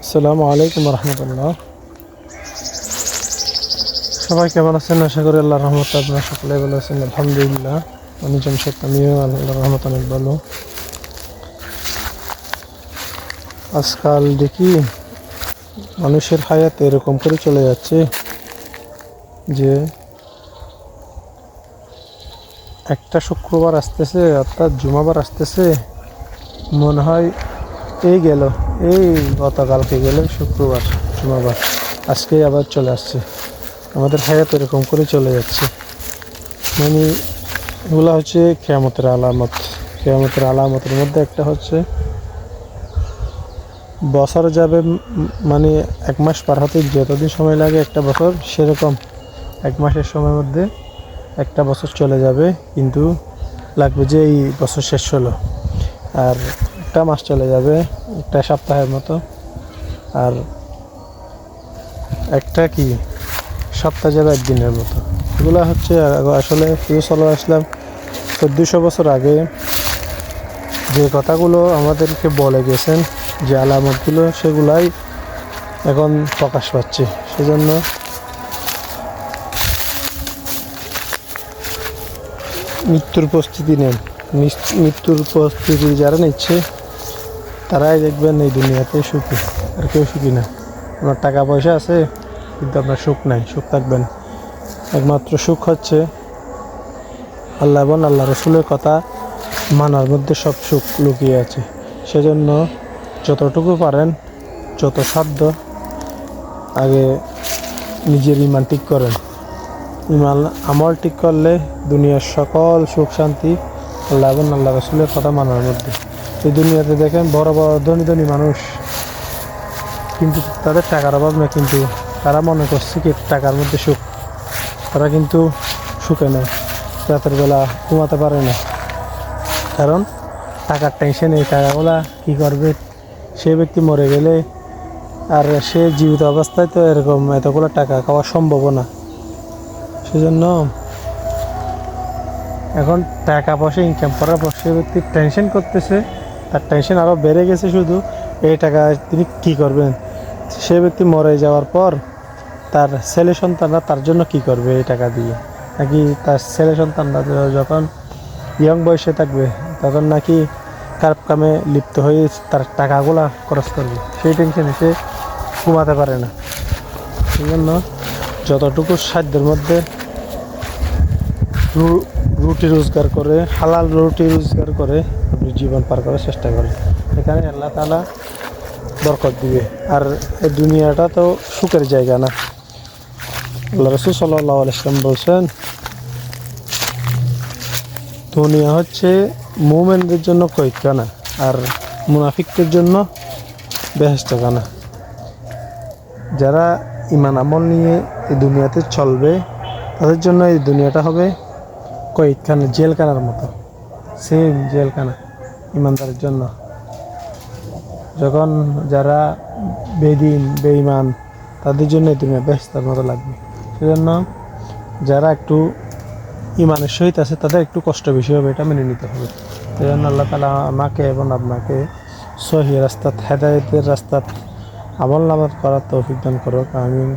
আসসালামু আলাইকুম রহমতুল্লাহ। সবাই কেমন আছেন? আশা করি আল্লাহর রহমতে আপনারা সকলে ভালো আছেন। আলহামদুলিল্লাহ, আমি জামশেদ, আমিও আল্লাহর রহমত অনেক ভালো। আজকাল দেখি মানুষের হায়াত এরকম করে চলে যাচ্ছে যে একটা শুক্রবার আসতেছে, অর্থাৎ জুমাবার আসতেছে, মনে হয় এই গেল, এই গতকালকে গেল শুক্রবার, জুমাবার, আজকে আবার চলে আসছে। আমাদের হায়াত এরকম করে চলে যাচ্ছে। মানে এগুলো হচ্ছে কিয়ামতের আলামত। কিয়ামতের আলামতের মধ্যে একটা হচ্ছে বছর যাবে, মানে এক মাস পার হতে যতদিন সময় লাগে একটা বছর, সেরকম এক মাসের সময়ের মধ্যে একটা বছর চলে যাবে, কিন্তু লাগবে যে এই বছর শেষ হলো। আর একটা মাস চলে যাবে একটা সপ্তাহের মতো, আর একটা কি সপ্তাহ যাবে একদিনের মতো। এগুলো হচ্ছে আসলে রাসূল সাল্লাল্লাহু আলাইহি ওয়াসাল্লাম 1400 বছর আগে যে কথাগুলো আমাদেরকে বলে গেছেন, যে আলামতগুলো, সেগুলাই এখন প্রকাশ পাচ্ছে। সেজন্য মৃত্যুর প্রস্তুতি নেন। মৃত্যুর প্রস্তুতি যারা নিচ্ছে তারাই দেখবেন এই দুনিয়াতে সুখী, আর কেউ সুখী না। আপনার টাকা পয়সা আছে কিন্তু আপনার সুখ নাই, সুখ থাকবেন। একমাত্র সুখ হচ্ছে আল্লাহ এবং আল্লাহ রসুলের কথা মানার মধ্যে সব সুখ লুকিয়ে আছে। সেজন্য যতটুকু পারেন, যত সাধ্য, আগে নিজের ইমান ঠিক করেন। ইমান আমল ঠিক করলে দুনিয়ার সকল সুখ শান্তি আল্লাহ এবং আল্লাহ রসুলের কথা মানার মধ্যে। এই দুনিয়াতে দেখেন বড় বড় ধনী ধনী মানুষ, কিন্তু তাদের টাকার অভাব নেই, কিন্তু তারা মনে করছে কি টাকার মধ্যে সুখ। তারা কিন্তু সুখে নেই, রাতের বেলা ঘুমাতে পারে না, কারণ টাকার টেনশন। এই টাকাগুলা কী করবে? সে ব্যক্তি মরে গেলে আর সে জীবিত অবস্থায় তো এরকম এতগুলো টাকা খাওয়া সম্ভব না। সেজন্য এখন টাকা পয়সা ইনকাম করার পর সে ব্যক্তি টেনশন করতেছে, তার টেনশন আরও বেড়ে গেছে। শুধু এই টাকা তিনি কী করবেন? সে ব্যক্তি মরে যাওয়ার পর তার ছেলে সন্তানরা তার জন্য কি করবে এই টাকা দিয়ে? নাকি তার ছেলে সন্তানরা যখন ইয়ং বয়সে থাকবে তখন নাকি খারাপ কামে লিপ্ত হয়ে তার টাকাগুলা খরচ করবে? সেই টেনশনে সে ঘুমাতে পারে না। সেই জন্য যতটুকু সাধ্যের মধ্যে রুটি রোজগার করে, হালাল রুটি রোজগার করে আপনি জীবন পার করার চেষ্টা করেন। এখানে আল্লাহ তাআলা বরকত দিবে। আর এই দুনিয়াটা তো সুখের জায়গা না। আল্লাহ রাসূল সাল্লাল্লাহু আলাইহি ওয়াসাল্লাম বলছেন, দুনিয়া হচ্ছে মুমিনদের জন্য কয়খানা, আর মুনাফিকদের জন্য বেহেশতখানা। যারা ঈমান আমল নিয়ে এই দুনিয়াতে চলবে তাদের জন্য এই দুনিয়াটা হবে কয়খানা, জেলখানার মতো, সেম জেলখানা ঈমানদারের জন্য। যখন যারা বেদিন বেঈমান, তাদের জন্য এই দুনিয়া বেহেশতের মতো লাগবে। সেজন্য যারা একটু ইমানের সহিত আছে তাদের একটু কষ্ট বেশি হবে, এটা মেনে নিতে হবে। সেজন্য আল্লাহ তাআলা আমাকে এবং আপনাকে সহিহ রাস্তাত, হেদায়েতের রাস্তাত আমল নামাজ করার তৌফিক দান করুক। আমিন।